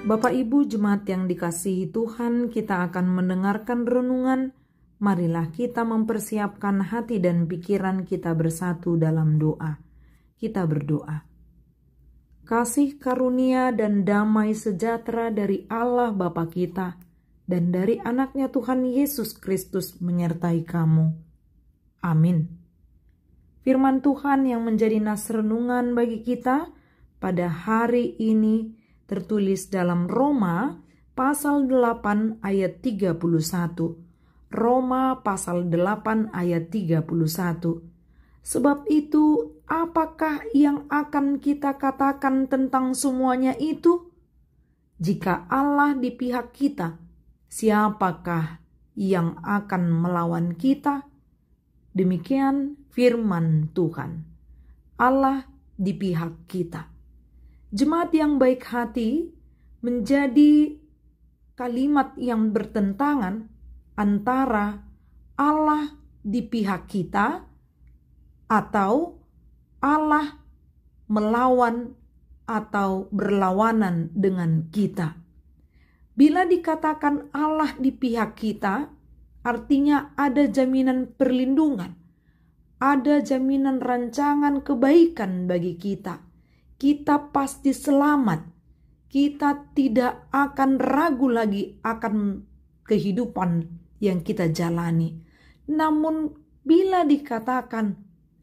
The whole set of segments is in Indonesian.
Bapak Ibu jemaat yang dikasihi Tuhan, kita akan mendengarkan renungan. Marilah kita mempersiapkan hati dan pikiran kita bersatu dalam doa. Kita berdoa. Kasih karunia dan damai sejahtera dari Allah Bapa kita dan dari anaknya Tuhan Yesus Kristus menyertai kamu. Amin. Firman Tuhan yang menjadi nas renungan bagi kita pada hari ini tertulis dalam Roma pasal 8 ayat 31. Roma pasal 8 ayat 31. Sebab itu, apakah yang akan kita katakan tentang semuanya itu? Jika Allah di pihak kita, siapakah yang akan melawan kita? Demikian firman Tuhan. Allah di pihak kita. Jemaat yang baik hati menjadi kalimat yang bertentangan antara Allah di pihak kita atau Allah melawan atau berlawanan dengan kita. Bila dikatakan Allah di pihak kita, artinya ada jaminan perlindungan, ada jaminan rancangan kebaikan bagi kita. Kita pasti selamat. Kita tidak akan ragu lagi akan kehidupan yang kita jalani. Namun bila dikatakan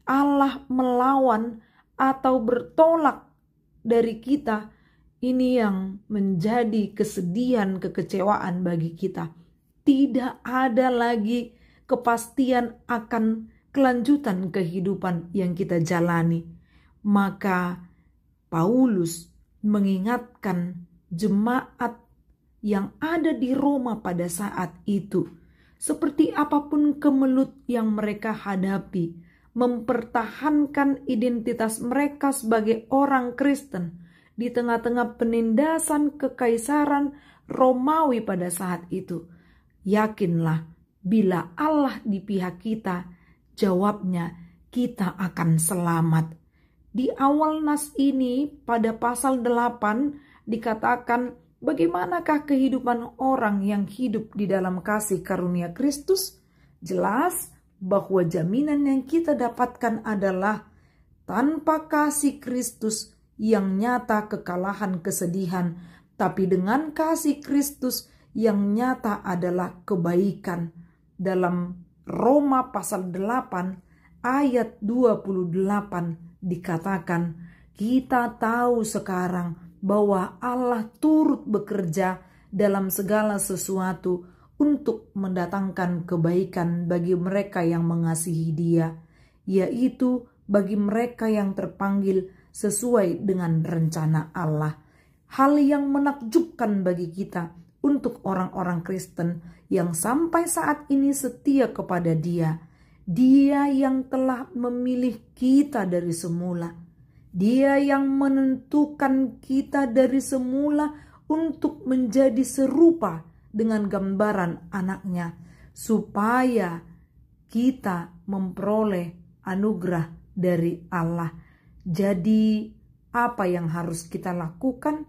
Allah melawan atau bertolak dari kita, ini yang menjadi kesedihan, kekecewaan bagi kita. Tidak ada lagi kepastian akan kelanjutan kehidupan yang kita jalani. Maka Paulus mengingatkan jemaat yang ada di Roma pada saat itu, seperti apapun kemelut yang mereka hadapi, mempertahankan identitas mereka sebagai orang Kristen di tengah-tengah penindasan kekaisaran Romawi pada saat itu. Yakinlah, bila Allah di pihak kita, jawabnya kita akan selamat. Di awal nas ini pada pasal 8 dikatakan bagaimanakah kehidupan orang yang hidup di dalam kasih karunia Kristus? Jelas bahwa jaminan yang kita dapatkan adalah tanpa kasih Kristus yang nyata kekalahan kesedihan, tapi dengan kasih Kristus yang nyata adalah kebaikan. Dalam Roma pasal 8 ayat 28 dikatakan, kita tahu sekarang bahwa Allah turut bekerja dalam segala sesuatu untuk mendatangkan kebaikan bagi mereka yang mengasihi Dia, yaitu bagi mereka yang terpanggil sesuai dengan rencana Allah. Hal yang menakjubkan bagi kita untuk orang-orang Kristen yang sampai saat ini setia kepada Dia. Dia yang telah memilih kita dari semula. Dia yang menentukan kita dari semula untuk menjadi serupa dengan gambaran anaknya, supaya kita memperoleh anugerah dari Allah. Jadi apa yang harus kita lakukan?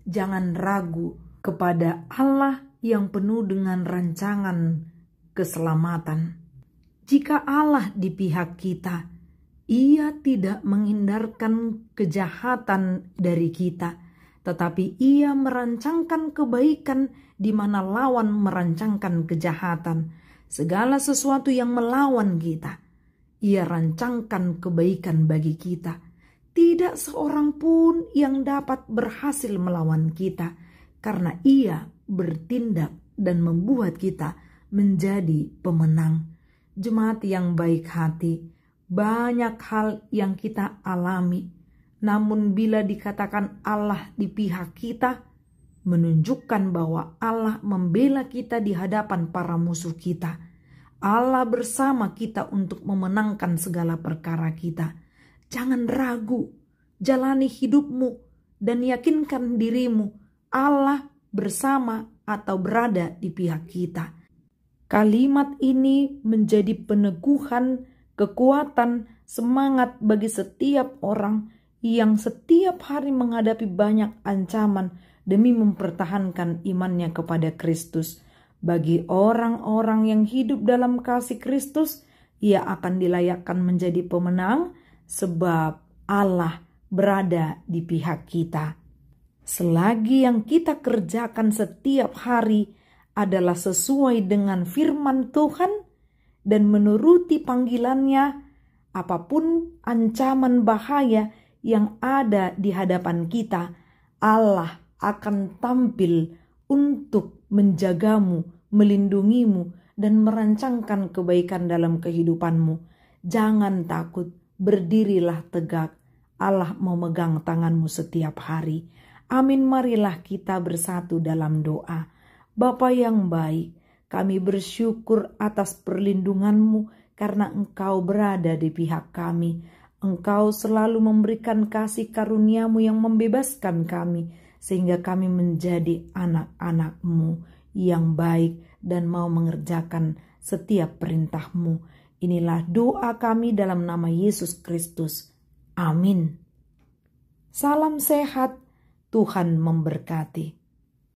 Jangan ragu kepada Allah yang penuh dengan rancangan keselamatan. Jika Allah di pihak kita, Ia tidak menghindarkan kejahatan dari kita, tetapi Ia merancangkan kebaikan di mana lawan merancangkan kejahatan. Segala sesuatu yang melawan kita, Ia rancangkan kebaikan bagi kita. Tidak seorang pun yang dapat berhasil melawan kita, karena Ia bertindak dan membuat kita menjadi pemenang. Jemaat yang baik hati, banyak hal yang kita alami. Namun bila dikatakan Allah di pihak kita, menunjukkan bahwa Allah membela kita di hadapan para musuh kita. Allah bersama kita untuk memenangkan segala perkara kita. Jangan ragu, jalani hidupmu dan yakinkan dirimu, Allah bersama atau berada di pihak kita. Kalimat ini menjadi peneguhan, kekuatan, semangat bagi setiap orang yang setiap hari menghadapi banyak ancaman demi mempertahankan imannya kepada Kristus. Bagi orang-orang yang hidup dalam kasih Kristus, ia akan dilayakkan menjadi pemenang sebab Allah berada di pihak kita. Selagi yang kita kerjakan setiap hari adalah sesuai dengan firman Tuhan dan menuruti panggilannya, apapun ancaman bahaya yang ada di hadapan kita, Allah akan tampil untuk menjagamu, melindungimu, dan merancangkan kebaikan dalam kehidupanmu. Jangan takut, berdirilah tegak. Allah mau megang tanganmu setiap hari. Amin, marilah kita bersatu dalam doa. Bapa yang baik, kami bersyukur atas perlindungan-Mu karena Engkau berada di pihak kami. Engkau selalu memberikan kasih karunia-Mu yang membebaskan kami, sehingga kami menjadi anak-anak-Mu yang baik dan mau mengerjakan setiap perintah-Mu. Inilah doa kami dalam nama Yesus Kristus. Amin. Salam sehat. Tuhan memberkati.